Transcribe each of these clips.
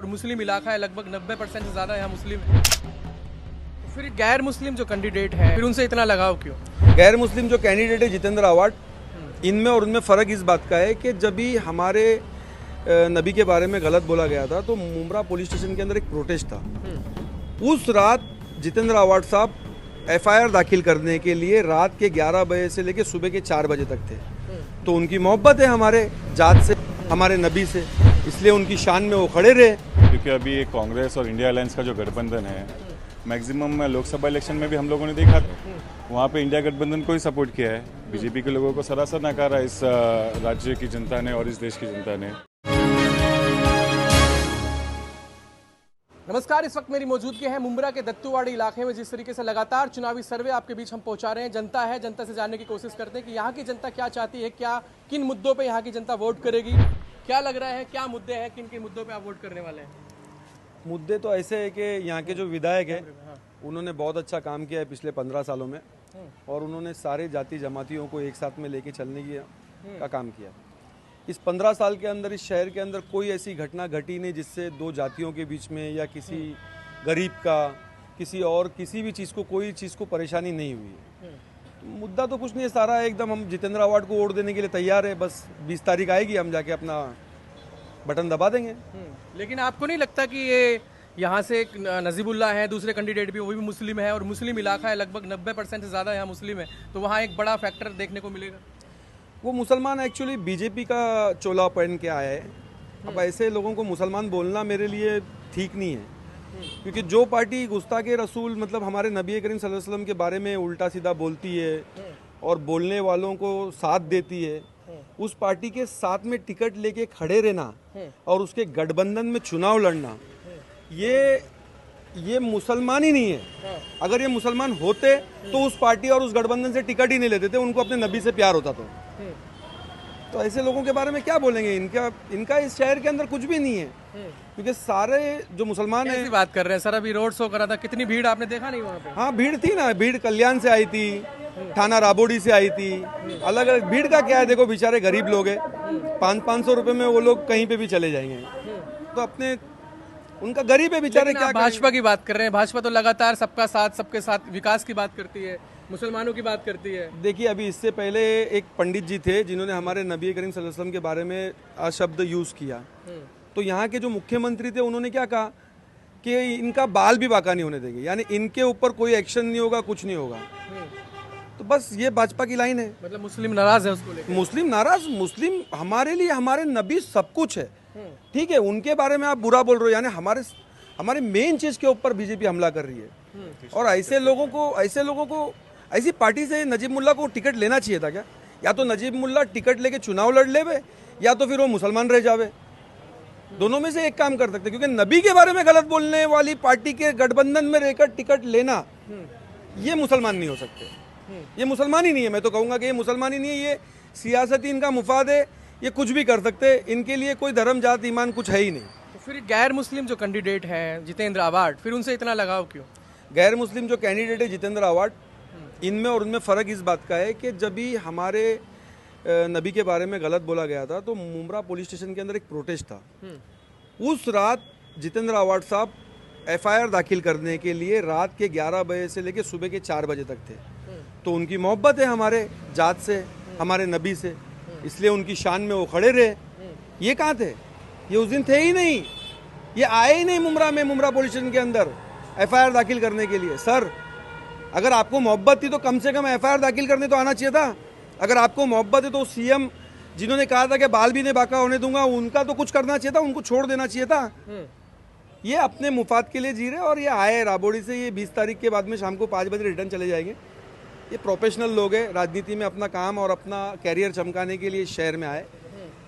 और मुस्लिम इलाका है, लगभग 90% से ज़्यादा यहाँ मुस्लिम है। तो फिर गैर मुस्लिम जो कैंडिडेट है फिर उनसे इतना लगाव क्यों? गैर मुस्लिम जो कैंडिडेट है जितेंद्र आवाड, इनमें और उनमें फ़र्क इस बात का है कि जब भी हमारे नबी के बारे में गलत बोला गया था तो मुमरा पुलिस स्टेशन के अंदर एक प्रोटेस्ट था। उस रात जितेंद्र आवाड साहब एफआईआर दाखिल करने के लिए रात के 11 बजे से लेकर सुबह के 4 बजे तक थे। तो उनकी मोहब्बत है हमारे जात से, हमारे नबी से, इसलिए उनकी शान में वो खड़े रहे। क्योंकि अभी एक कांग्रेस और इंडिया अलायंस का जो गठबंधन है, मैक्सिमम लोकसभा इलेक्शन में भी हम लोगों ने देखा था, वहाँ पे इंडिया गठबंधन को ही सपोर्ट किया है। बीजेपी के लोगों को सरासर नकारा इस राज्य की जनता ने और इस देश की जनता ने। नमस्कार, इस वक्त मेरी मौजूदगी है मुंब्रा के दत्तूवाड़ी इलाके में। जिस तरीके से लगातार चुनावी सर्वे आपके बीच हम पहुंचा रहे हैं, जनता है, जनता से जानने की कोशिश करते हैं कि यहाँ की जनता क्या चाहती है, क्या किन मुद्दों पे यहाँ की जनता वोट करेगी, क्या लग रहा है, क्या मुद्दे हैं, किन किन मुद्दों पे आप वोट करने वाले हैं? मुद्दे तो ऐसे है कि यहाँ के जो विधायक हैं उन्होंने बहुत अच्छा काम किया है पिछले 15 सालों में, और उन्होंने सारे जाति जमातियों को एक साथ में लेके चलने का काम किया। इस 15 साल के अंदर इस शहर के अंदर कोई ऐसी घटना घटी नहीं जिससे दो जातियों के बीच में या किसी गरीब का किसी और किसी भी चीज़ को कोई चीज़ को परेशानी नहीं हुई है। तो मुद्दा तो कुछ नहीं है, सारा एकदम हम जितेंद्र आवाड को वोट देने के लिए तैयार है। बस 20 तारीख आएगी, हम जाके अपना बटन दबा देंगे। लेकिन आपको नहीं लगता कि ये यहाँ से एक नजीबुल्ला है, दूसरे कैंडिडेट भी, वो भी मुस्लिम है और मुस्लिम इलाका है, लगभग 90% से ज़्यादा यहाँ मुस्लिम है, तो वहाँ एक बड़ा फैक्टर देखने को मिलेगा? वो मुसलमान एक्चुअली बीजेपी का चोला पहन के आया है। अब ऐसे लोगों को मुसलमान बोलना मेरे लिए ठीक नहीं है, क्योंकि जो पार्टी गुस्ताखे रसूल मतलब हमारे नबी करीम सल्लल्लाहु अलैहि वसल्लम के बारे में उल्टा सीधा बोलती है और बोलने वालों को साथ देती है, उस पार्टी के साथ में टिकट लेके खड़े रहना और उसके गठबंधन में चुनाव लड़ना, ये मुसलमान ही नहीं है। अगर ये मुसलमान होते तो उस पार्टी और उस गठबंधन से टिकट ही नहीं लेते थे, उनको अपने नबी से प्यार होता। तो ऐसे लोगों के बारे में क्या बोलेंगे? इनका इस शहर के अंदर कुछ भी नहीं है, क्योंकि सारे जो मुसलमान हैं। ऐसी बात कर रहे हैं सर, अभी रोड शो करा था, कितनी भीड़ आपने देखा नहीं वहाँ पे? हाँ, भीड़ थी ना, भीड़ कल्याण से आई थी, थाना राबोडी से आई थी, अलग अलग। भीड़ का क्या है, देखो बेचारे गरीब लोग हैं, 500-500 रुपए में वो लोग कहीं पे भी चले जाएंगे। तो अपने उनका गरीब है बेचारे, क्या भाजपा की बात कर रहे हैं? भाजपा तो लगातार सबका साथ, सबके साथ विकास की बात करती है, मुसलमानों की बात करती है। देखिए, अभी इससे पहले एक पंडित जी थे जिन्होंने हमारे नबी करीम सल्लल्लाहु अलैहि वसल्लम के बारे में अशब्द यूज किया। तो यहाँ के जो मुख्यमंत्री थे उन्होंने क्या कहा कि इनका बाल भी बाका नहीं होने देंगे, यानी इनके ऊपर कोई एक्शन नहीं होगा, कुछ नहीं होगा। तो बस ये भाजपा की लाइन है। मतलब मुस्लिम नाराज है उसको लेकर? मुस्लिम नाराज? मुस्लिम हमारे लिए हमारे नबी सब कुछ है, ठीक है। उनके बारे में आप बुरा बोल रहे हो, यानी हमारे मेन चीज के ऊपर बीजेपी हमला कर रही है। और ऐसे लोगों को ऐसी पार्टी से नजीब मुल्ला को टिकट लेना चाहिए था क्या? या तो नजीब मुल्ला टिकट लेके चुनाव लड़ लेवे, या तो फिर वो मुसलमान रह जावे। दोनों में से एक काम कर सकते, क्योंकि नबी के बारे में गलत बोलने वाली पार्टी के गठबंधन में रहकर टिकट लेना, ये मुसलमान नहीं हो सकते। ये मुसलमान ही नहीं है। मैं तो कहूँगा कि ये मुसलमान ही नहीं है, ये सियासती इनका मुफाद है, ये कुछ भी कर सकते। इनके लिए कोई धर्म जात ईमान कुछ है ही नहीं। तो फिर गैर मुस्लिम जो कैंडिडेट हैं जितेंद्र आवाड, फिर उनसे इतना लगाव क्यों? गैर मुस्लिम जो कैंडिडेट है जितेंद्र आवाड, इनमें और उनमें फ़र्क इस बात का है कि जब भी हमारे नबी के बारे में गलत बोला गया था तो मुमरा पुलिस स्टेशन के अंदर एक प्रोटेस्ट था। उस रात जितेंद्र आवाड साहब एफआईआर दाखिल करने के लिए रात के 11 बजे से लेकर सुबह के 4 बजे तक थे। तो उनकी मोहब्बत है हमारे जात से, हमारे नबी से, इसलिए उनकी शान में वो खड़े रहे। ये कहाँ थे? ये उस दिन थे ही नहीं, ये आए ही नहीं मुमरा पुलिस स्टेशन के अंदर एफआईआर दाखिल करने के लिए। सर, अगर आपको मोहब्बत थी तो कम से कम एफआईआर दाखिल करने तो आना चाहिए था। अगर आपको मोहब्बत है तो सीएम जिन्होंने कहा था कि बाल भी नहीं बाका होने दूंगा, उनका तो कुछ करना चाहिए था, उनको छोड़ देना चाहिए था। ये अपने मुफाद के लिए जी रहे, और ये आए राबोड़ी से, ये 20 तारीख के बाद में शाम को 5 बजे रिटर्न चले जाएंगे। ये प्रोफेशनल लोग हैं, राजनीति में अपना काम और अपना कैरियर चमकाने के लिए इस शहर में आए।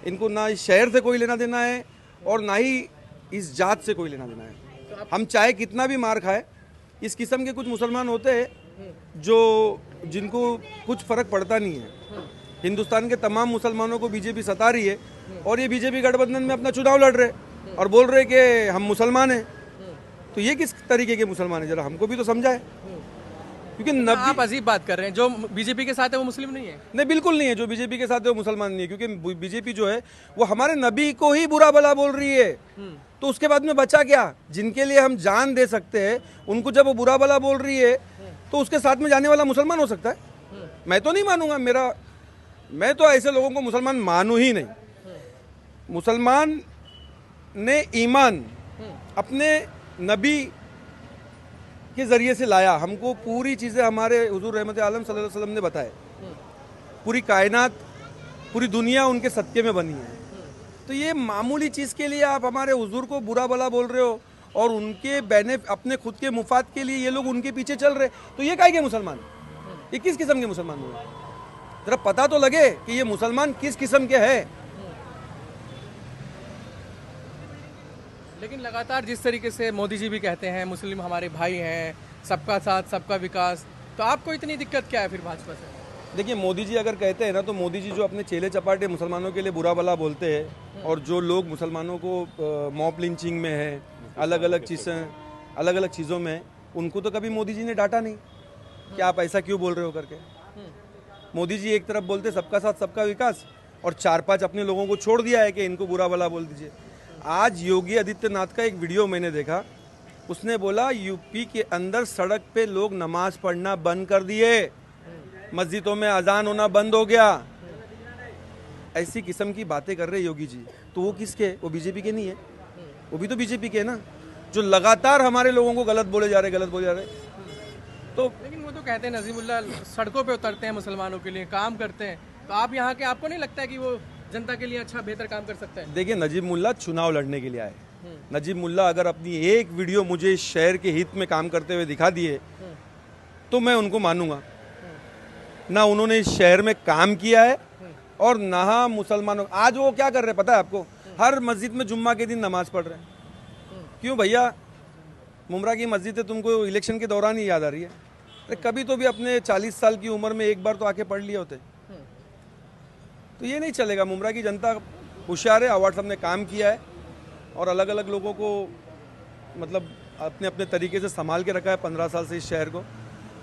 इनको ना इस शहर से कोई लेना देना है और ना ही इस जात से कोई लेना देना है। हम चाहे कितना भी मार खाए, इस किस्म के कुछ मुसलमान होते हैं जिनको कुछ फर्क पड़ता नहीं है। हिंदुस्तान के तमाम मुसलमानों को बीजेपी सता रही है, और ये बीजेपी गठबंधन में अपना चुनाव लड़ रहे और बोल रहे कि हम मुसलमान हैं। तो ये किस तरीके के मुसलमान हैं, जरा हमको भी तो समझाए। क्योंकि नबी आप अजीब बात कर रहे हैं, जो बीजेपी के साथ है वो मुस्लिम नहीं है। नहीं, बिल्कुल नहीं है। जो बीजेपी के साथ है वो मुसलमान नहीं है, क्योंकि बीजेपी जो है वो हमारे नबी को ही बुरा भला बोल रही है। तो उसके बाद में बचा क्या? जिनके लिए हम जान दे सकते हैं उनको जब वो बुरा भला बोल रही है तो उसके साथ में जाने वाला मुसलमान हो सकता है? मैं तो नहीं मानूंगा। मैं तो ऐसे लोगों को मुसलमान मानू ही नहीं। मुसलमान ने ईमान अपने नबी के जरिए से लाया। हमको पूरी चीज़ें हमारे हुजूर रहमत आलम सल्लल्लाहु अलैहि वसल्लम ने बताए। पूरी कायनात, पूरी दुनिया उनके सदक़े में बनी है। तो ये मामूली चीज़ के लिए आप हमारे हुजूर को बुरा भला बोल रहे हो और उनके अपने खुद के मुफाद के लिए ये लोग उनके पीछे चल रहे। तो ये काहे के मुसलमान? ये किस किस्म के मुसलमान हुए? जरा पता तो लगे कि ये मुसलमान किस किस्म के हैं। लेकिन लगातार जिस तरीके से मोदी जी भी कहते हैं मुस्लिम हमारे भाई हैं, सबका साथ सबका विकास, तो आपको इतनी दिक्कत क्या है फिर भाजपा से? देखिए, मोदी जी अगर कहते हैं ना, तो मोदी जी जो अपने चेले चपाटे मुसलमानों के लिए बुरा भला बोलते हैं और जो लोग मुसलमानों को मॉब लिंचिंग में है, अलग अलग चीज़ों में, उनको तो कभी मोदी जी ने डांटा नहीं कि आप ऐसा क्यों बोल रहे हो करके। मोदी जी एक तरफ बोलते सबका साथ सबका विकास और 4-5 अपने लोगों को छोड़ दिया है कि इनको बुरा भला बोल दीजिए। आज योगी आदित्यनाथ का एक वीडियो मैंने देखा, उसने बोला यूपी के अंदर सड़क पे लोग नमाज पढ़ना बंद कर दिए, मस्जिदों में अजान होना बंद हो गया। ऐसी किस्म की बातें कर रहे योगी जी। तो वो किसके? वो बीजेपी के नहीं है, वो भी तो बीजेपी के है ना, जो लगातार हमारे लोगों को गलत बोले जा रहे। तो लेकिन वो तो कहते हैं नजीमुल्लाह सड़कों पे उतरते हैं मुसलमानों के लिए, काम करते हैं। तो आप यहाँ के, आपको नहीं लगता है कि वो जनता के लिए अच्छा बेहतर काम कर सकता है? देखिए, नजीब मुल्ला चुनाव लड़ने के लिए आए। नजीब मुल्ला अगर अपनी एक वीडियो मुझे इस शहर के हित में काम करते हुए दिखा दिए तो मैं उनको मानूंगा। ना उन्होंने इस शहर में काम किया है और ना मुसलमानों। आज वो क्या कर रहे हैं पता है आपको? हर मस्जिद में जुम्मा के दिन नमाज पढ़ रहे हैं। क्यों भैया? मुमरा की मस्जिद है, तुमको इलेक्शन के दौरान ही याद आ रही है? अरे कभी तो भी अपने 40 साल की उम्र में एक बार तो आके पढ़ लिए होते। तो ये नहीं चलेगा। मुमरा की जनता होशियार है, अवार्ड साहब ने काम किया है और अलग अलग लोगों को मतलब अपने अपने तरीके से संभाल के रखा है 15 साल से इस शहर को।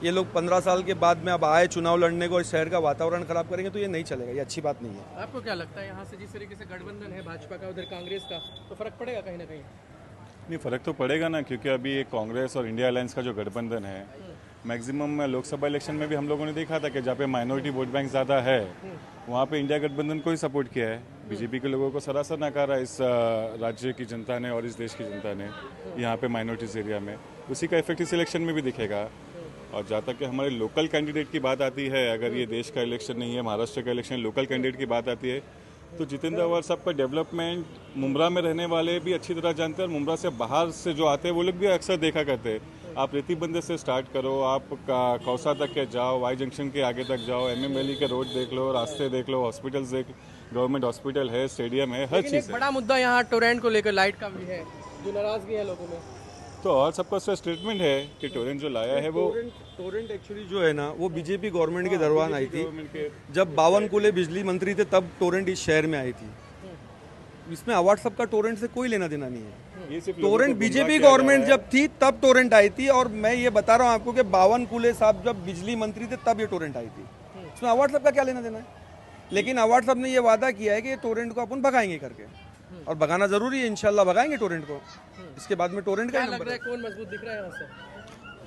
ये लोग 15 साल के बाद में अब आए चुनाव लड़ने को, इस शहर का वातावरण खराब करेंगे, तो ये नहीं चलेगा, ये अच्छी बात नहीं है। आपको क्या लगता है यहाँ से जिस तरीके से गठबंधन है भाजपा का उधर कांग्रेस का, तो फर्क पड़ेगा कहीं ना कहीं? नहीं, फ़र्क तो पड़ेगा ना, क्योंकि अभी एक कांग्रेस और इंडिया अलायंस का जो गठबंधन है, मैक्सिमम लोकसभा इलेक्शन में भी हम लोगों ने देखा था कि जहाँ पे माइनॉरिटी वोट बैंक ज़्यादा है वहाँ पे इंडिया गठबंधन को ही सपोर्ट किया है। बीजेपी के लोगों को सरासर नकारा इस राज्य की जनता ने और इस देश की जनता ने यहाँ पे माइनॉरिटीज़ एरिया में। उसी का इफेक्ट इस इलेक्शन में भी दिखेगा। और जहाँ तक कि हमारे लोकल कैंडिडेट की बात आती है, अगर ये देश का इलेक्शन नहीं है, महाराष्ट्र का इलेक्शन, लोकल कैंडिडेट की बात आती है, तो जितेंद्र अवार्ड साहब का डेवलपमेंट मुमरा में रहने वाले भी अच्छी तरह जानते हैं और मुमरा से बाहर से जो आते हैं वो लोग भी अक्सर देखा करते हैं। आप रेती बंदे से स्टार्ट करो, आप कौसा तक के जाओ, वाई जंक्शन के आगे तक जाओ, MMLE के रोड देख लो, रास्ते देख लो, हॉस्पिटल्स देख, गवर्नमेंट हॉस्पिटल है, स्टेडियम है, हर चीज़ है। बड़ा मुद्दा यहाँ टोरेंट को लेकर लाइट का भी है, जो नाराजगी है लोगों में। तो और सबका स्टेटमेंट है कि टोरेंट जो लाया है वो टोरेंट एक्चुअली जो है ना, वो बीजेपी गवर्नमेंट के दरबार आई थी। जब 52 कुले बिजली मंत्री थे तब टोरेंट इस शहर में आई थी। इसमें अवार्ड सब का टोरेंट से कोई लेना देना नहीं है। ये सिर्फ टोरेंट बीजेपी गवर्नमेंट जब थी तब टोरेंट आई थी, और मैं ये बता रहा हूँ आपको कि 52 कुले साहब जब बिजली मंत्री थे तब ये टोरेंट आई थी। इसमें अवार्ड सब का क्या लेना देना है? लेकिन अवार्ड साहब ने ये वादा किया है कि टोरेंट को अपन भगाएंगे करके, और भगाना जरूरी है। इंशाल्लाह भगाएंगे टोरेंट को। इसके बाद में टोरेंट का क्या लग रहा है कौन मजबूत दिख रहा है यहाँ से?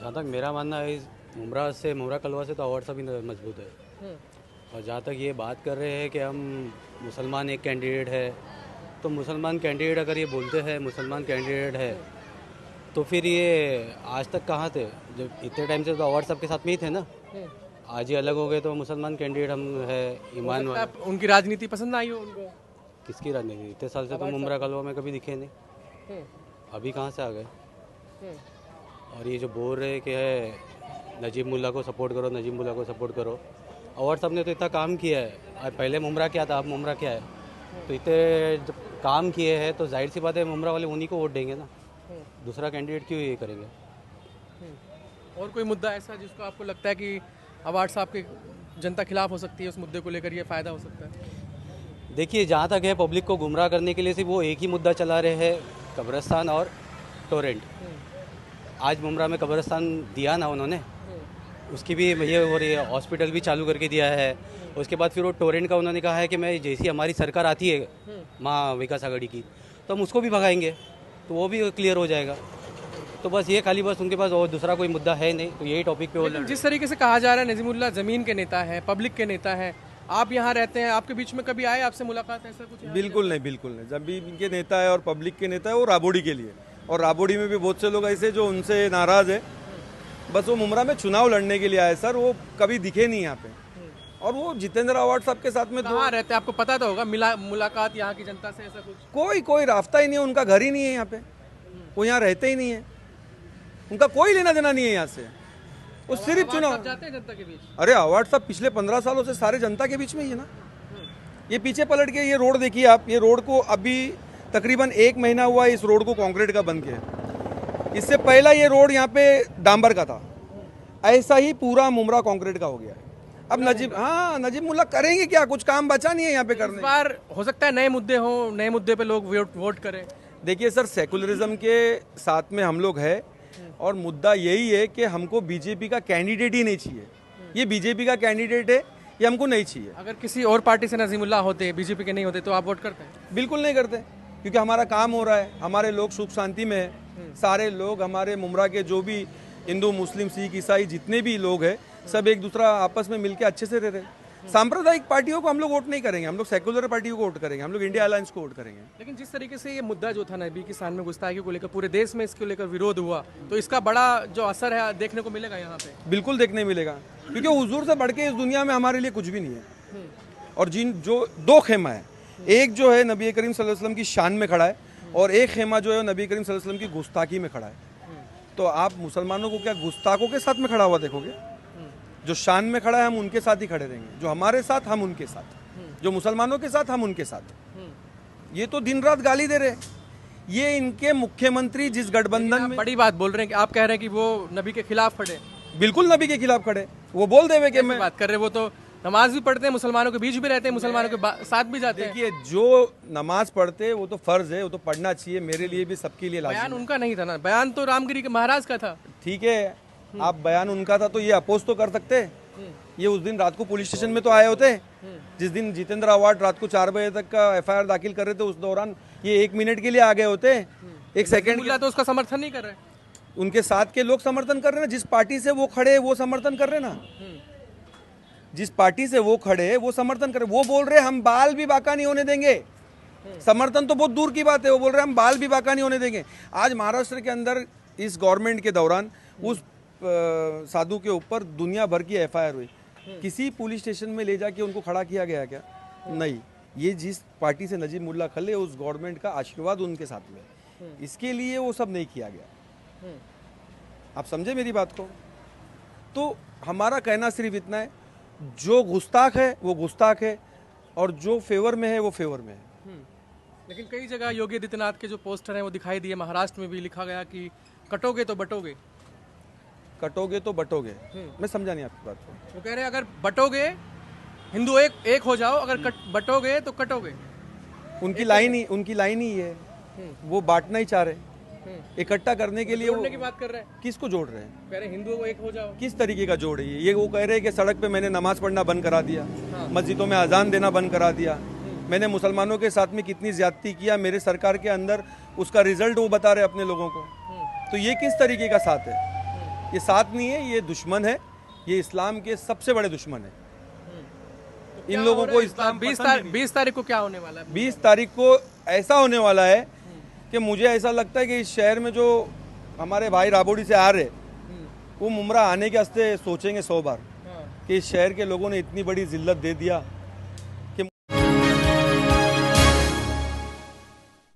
जहाँ तक मेरा मानना है, मुमरा कलवा से तो अवार्ड साहब ही मजबूत है। और जहाँ तक ये बात कर रहे हैं कि हम मुसलमान एक कैंडिडेट है, तो मुसलमान कैंडिडेट अगर ये बोलते हैं मुसलमान कैंडिडेट है, तो फिर ये आज तक कहाँ थे? जब इतने टाइम से तो अवार्ड साहब के साथ में ही थे ना। आज ही अलग हो गए तो मुसलमान कैंडिडेट हम है, ईमान वाले। उनकी राजनीति पसंद आई हो उनको? किसकी राजनीति? इतने साल से तो मुमरा कलवा में कभी दिखे नहीं, अभी कहाँ से आ गए? और ये जो बोल रहे कि है नजीब मुल्ला को सपोर्ट करो, नजीब मुल्ला को सपोर्ट करो, अवार्ड साहब ने तो इतना काम किया है। पहले मुमरा क्या था, अब मुमरा क्या है? तो इतने जब काम किए हैं तो जाहिर सी बात है मुमरा वाले उन्हीं को वोट देंगे ना, दूसरा कैंडिडेट क्यों ये करेंगे? और कोई मुद्दा ऐसा जिसको आपको लगता है कि अवार्ड साहब के जनता खिलाफ हो सकती है, उस मुद्दे को लेकर ये फ़ायदा हो सकता है? देखिए, जहाँ तक है पब्लिक को गुमराह करने के लिए सिर्फ वो एक ही मुद्दा चला रहे हैं, कब्रिस्तान और टोरेंट। आज मुमरा में कब्रिस्तान दिया ना उन्होंने, उसकी भी ये हो रही है, हॉस्पिटल भी चालू करके दिया है। उसके बाद फिर वो टोरेंट का उन्होंने कहा है कि मैं जैसी हमारी सरकार आती है माँ विकास आघाड़ी की, तो हम उसको भी भगाएंगे, तो वो भी क्लियर हो जाएगा। तो बस ये खाली बस उनके पास और दूसरा कोई मुद्दा है नहीं, तो यही टॉपिक पे वो लड़ रहे हैं। जिस तरीके से कहा जा रहा है नजीमुल्लाह ज़मीन के नेता है, पब्लिक के नेता है, आप यहाँ रहते हैं, आपके बीच में कभी आए, आपसे मुलाकात ऐसा कुछ? बिल्कुल नहीं, बिल्कुल नहीं। जब भी इनके नेता है और पब्लिक के नेता है वो राबोड़ी के लिए, और राबोड़ी में भी बहुत से लोग ऐसे जो उनसे नाराज है। बस वो मुमरा में चुनाव लड़ने के लिए आए सर, वो कभी दिखे नहीं यहाँ पे। और वो जितेंद्र आवाड साहब के साथ में कहाँ रहते हैं, आपको पता तो होगा, मुलाकात यहाँ की जनता से ऐसा कुछ? कोई रास्ता ही नहीं है, उनका घर ही नहीं है यहाँ पे, वो यहाँ रहते ही नहीं है, उनका कोई लेना देना नहीं है यहाँ से। वो सिर्फ चुनाव जाते हैं जनता के बीच। अरे आवाड साहब पिछले 15 सालों से सारे जनता के बीच में ही है ना। ये पीछे पलट के ये रोड देखिए आप, ये रोड को अभी तकरीबन 1 महीना हुआ इस रोड को कंक्रीट का बन के। इससे पहला ये रोड यहाँ पे डांबर का था, ऐसा ही पूरा मुमरा कंक्रीट का हो गया है। अब नजीमुल्लाह करेंगे क्या, कुछ काम बचा नहीं है यहाँ पे करने। इस बार हो सकता है नए मुद्दे हो, नए मुद्दे पे लोग वोट करें। देखिए सर, सेकुलरिज्म के साथ में हम लोग है, और मुद्दा यही है कि हमको बीजेपी का कैंडिडेट ही नहीं चाहिए। ये बीजेपी का कैंडिडेट है, ये हमको नहीं चाहिए। अगर किसी और पार्टी से नजीमुल्लाह होते, बीजेपी के नहीं होते, तो आप वोट करते हैं? बिल्कुल नहीं करते, क्योंकि हमारा काम हो रहा है, हमारे लोग सुख शांति में है। सारे लोग हमारे मुमरा के जो भी हिंदू मुस्लिम सिख ईसाई जितने भी लोग हैं, सब एक दूसरा आपस में मिलकर अच्छे से रह रहे हैं। सांप्रदायिक पार्टियों को हम लोग वोट नहीं करेंगे, हम लोग सेकुलर पार्टियों को वोट करेंगे, हम लोग इंडिया अलायंस को वोट करेंगे। लेकिन जिस तरीके से ये मुद्दा जो था नबी की शान में गुस्ताखी को लेकर पूरे देश में इसको लेकर विरोध हुआ, तो इसका बड़ा जो असर है देखने को मिलेगा यहाँ पे। बिल्कुल देखने मिलेगा, क्योंकि हुजूर से बढ़ के इस दुनिया में हमारे लिए कुछ भी नहीं है। और जो 2 खेमा है, एक जो है नबी करीम सल्लल्लाहु अलैहि वसल्लम की शान में खड़ा है, और एक खेमा जो है नबी करीम सल्लल्लाहु अलैहि वसल्लम की गुस्ताखी में खड़ा है। तो आप मुसलमानों को क्या गुस्ताखों के साथ में खड़ा हुआ देखोगे? जो शान में खड़ा है हम उनके साथ ही खड़े रहेंगे, जो हमारे साथ हम उनके साथ, जो मुसलमानों के साथ हम उनके साथ। ये तो दिन रात गाली दे रहे हैं। ये इनके मुख्यमंत्री जिस गठबंधन में बड़ी बात बोल रहे हैं कि आप कह रहे हैं कि वो नबी के खिलाफ खड़े। बिल्कुल नबी के खिलाफ खड़े, वो बोल देवे कि मैं बात कर रहे हैं, वो तो नमाज भी पढ़ते हैं, मुसलमानों के बीच भी रहते हैं, मुसलमानों के साथ भी जाते हैं। देखिए, जो नमाज पढ़ते वो तो फर्ज है, वो तो पढ़ना चाहिए, मेरे लिए भी सबके लिए लाजिम बयान है। उनका नहीं था ना, बयान तो रामगिरी के महाराज का था। ठीक है, आप बयान उनका था तो ये अपोज तो कर सकते। ये उस दिन रात को पुलिस स्टेशन में तो आए होते, जिस दिन जितेंद्र आवाड रात को 4 बजे तक का FIR दाखिल कर रहे थे, उस दौरान ये 1 मिनट के लिए आ गए होते, 1 सेकंड। तो उसका समर्थन नहीं कर रहे, उनके साथ के लोग समर्थन कर रहे हैं ना, जिस पार्टी से वो खड़े वो समर्थन कर रहे हैं ना, जिस पार्टी से वो खड़े वो समर्थन कर रहे। वो बोल रहे हम बाल भी बाका नहीं होने देंगे, समर्थन तो बहुत दूर की बात है, वो बोल रहे हम बाल भी बाका नहीं होने देंगे। आज महाराष्ट्र के अंदर इस गवर्नमेंट के दौरान उस साधु के ऊपर दुनिया भर की FIR हुई, किसी पुलिस स्टेशन में ले जाके उनको खड़ा किया गया क्या? नहीं। ये जिस पार्टी से नजीमुल्लाह खले, उस गवर्नमेंट का आशीर्वाद उनके साथ में, इसके लिए वो सब नहीं किया गया। आप समझे मेरी बात को? तो हमारा कहना सिर्फ इतना है, जो गुस्ताख है वो गुस्ताख है, और जो फेवर में है वो फेवर में है। लेकिन कई जगह योगी आदित्यनाथ के जो पोस्टर हैं वो दिखाई दिए, महाराष्ट्र में भी लिखा गया कि कटोगे तो बटोगे। कटोगे तो बटोगे, मैं समझा नहीं आपकी बात को। वो कह रहे हैं अगर बटोगे, हिंदू एक हो जाओ, अगर बटोगे तो कटोगे। उनकी लाइन ही है, वो बांटना ही चाह रहे, इकट्ठा करने के लिए जोड़ने की बात कर रहे हैं। किसको जोड़ रहे हैं? कह रहे हिंदुओं को एक हो जाओ। किस तरीके का जोड़ है ये? वो कह रहे हैं कि सड़क पे मैंने नमाज पढ़ना बंद करा दिया, मस्जिदों में अजान देना बंद करा दिया, मैंने मुसलमानों के साथ में कितनी ज्यादती किया मेरे सरकार के अंदर, उसका रिजल्ट वो बता रहे अपने लोगों को। तो ये किस तरीके का साथ है? ये साथ नहीं है, ये दुश्मन है, ये इस्लाम के सबसे बड़े दुश्मन है। इन लोगों को इस्लाम 20 तारीख को क्या होने वाला है? 20 तारीख को ऐसा होने वाला है कि मुझे ऐसा लगता है कि इस शहर में जो हमारे भाई राबोड़ी से आ रहे, वो मुमरा आने के वास्ते सोचेंगे 100 बार कि इस शहर के लोगों ने इतनी बड़ी जिल्लत दे दिया